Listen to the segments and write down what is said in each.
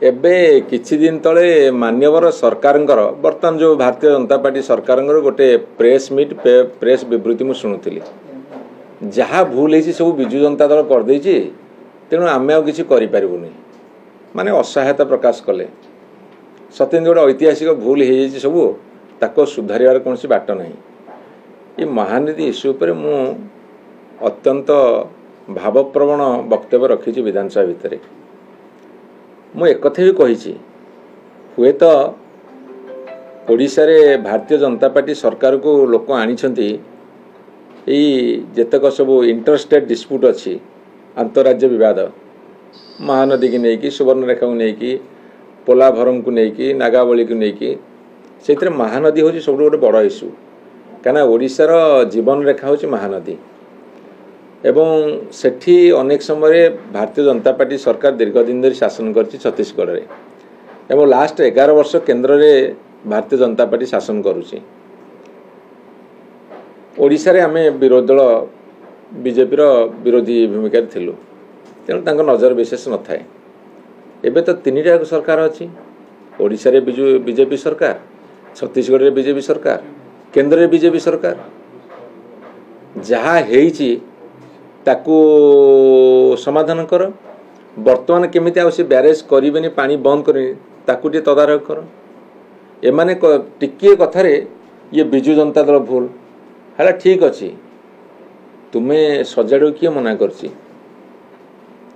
एबे किछि दिन तले मान्यवर सरकार बर्तमान जो भारतीय जनता पार्टी सरकार गोटे प्रेस मीट प्रेस विवृत्ति मुझे शुणुली जहाँ भूल है सब विजु जनता दल करदे तेणु आम कि माने असहायता प्रकाश कले सत्य गोटे ऐतिहासिक भूल हो सब ताको सुधार कौन बाट ना ये महानदी इश्यू पर मु अत्यंत भावप्रवण वक्तव्य रखी विधानसभा भितर मु एक कथा भी कही हुए तो ओडिशा रे भारतीय जनता पार्टी सरकार को लोक आनी जेतक सब इंटरस्टेट डिस्प्यूट अच्छी अंतरराज्य विवाद महानदी की नहीं सुवर्णरेखा को नहीं पोलाभरम को नहीं नागावली को नहीं से महानदी हूँ सब गोटे बड़ इश्यू कहीं ओडिशार जीवन रेखा हूँ महानदी एवं सेठी अनेक समय भारतीय जनता पार्टी सरकार दीर्घ दिन धरी शासन कर छत्तीसगढ़ रे एवं लास्ट 11 वर्ष केंद्र रे भारतीय जनता पार्टी शासन करुच्ची ओडिशा रे आमे विरोधी दल बीजेपी विरोधी भूमिका थिलु तेणु तांको नजर विशेष न थाए एबे तो 3टा सरकार अच्छी ओडिशा रे बीजेपी सरकार छत्तीसगढ़ रे बीजेपी सरकार केंद्र रे बीजेपी सरकार जहाँ हेइची ताकू समाधान कर वर्तमान केमिति आ से ब्यारेज करेनि पानी बंद करेनि ताकू टे तदारख कर एमाने टिके कथारे ये बिजु जनता दल भूल है ठीक अच्छी तुम्हें सजाड़ किए मना करछि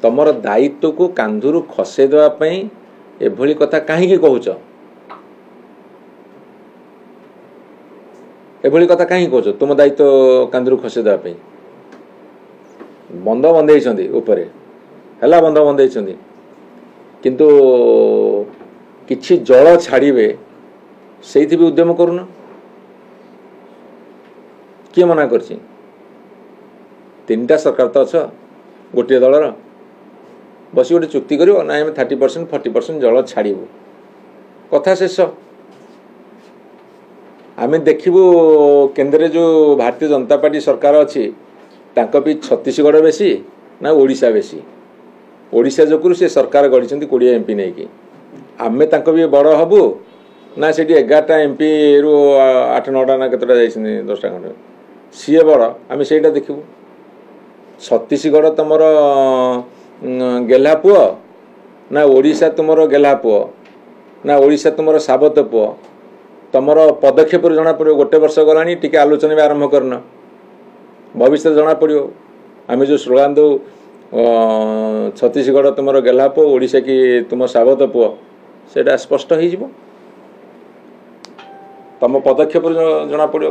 तमर दायित्व को कांधुरु खसे देवाई एभली कथा कहीं कहूच एभली कथा कहीं कहूच तुम दायित्व कांधुरु खसे देवाई बंध बंधे उपरे है बंध बंधे किंतु किछि जल छाड़े से भी उद्यम करूना किए मना कर 3टा सरकार तो अच्छा गोटे दलर बस गोटे चुक्ति कर ना 30% 40% जल छाड़ू कथा शेष आम देखू केंद्र जो भारतीय जनता पार्टी सरकार अच्छी तांको भी छत्तीसगढ़ बेसी ना ओडिशा बेसी ओडिशा जोगुरु से सरकार गढ़ी 20 एमपी नहीं कि आमे तांको भी बड़ हबु ना से 11टा एमपी रु 8-9टा ना केतटा जाइछन 10टा खंड सीए बड़ आम से देखू छत्तीसगढ़ तुमर गेला पुओ ना ओडिशा तुमर गेला पुओ ना ओडिशा तुमर साबत पुओ तुमर पदक्षेप जना पड़ो गोटे वर्ष गलानी टिके आलोचना भी आरंभ करना भविष्य जना पड़ो आम जो स्लोगान दो छत्तीसगढ़ तुमर गेला पुओ ओडिशा की तुम साबत पुओ से स्पष्ट हो तुम पदक्षेप जना पड़ो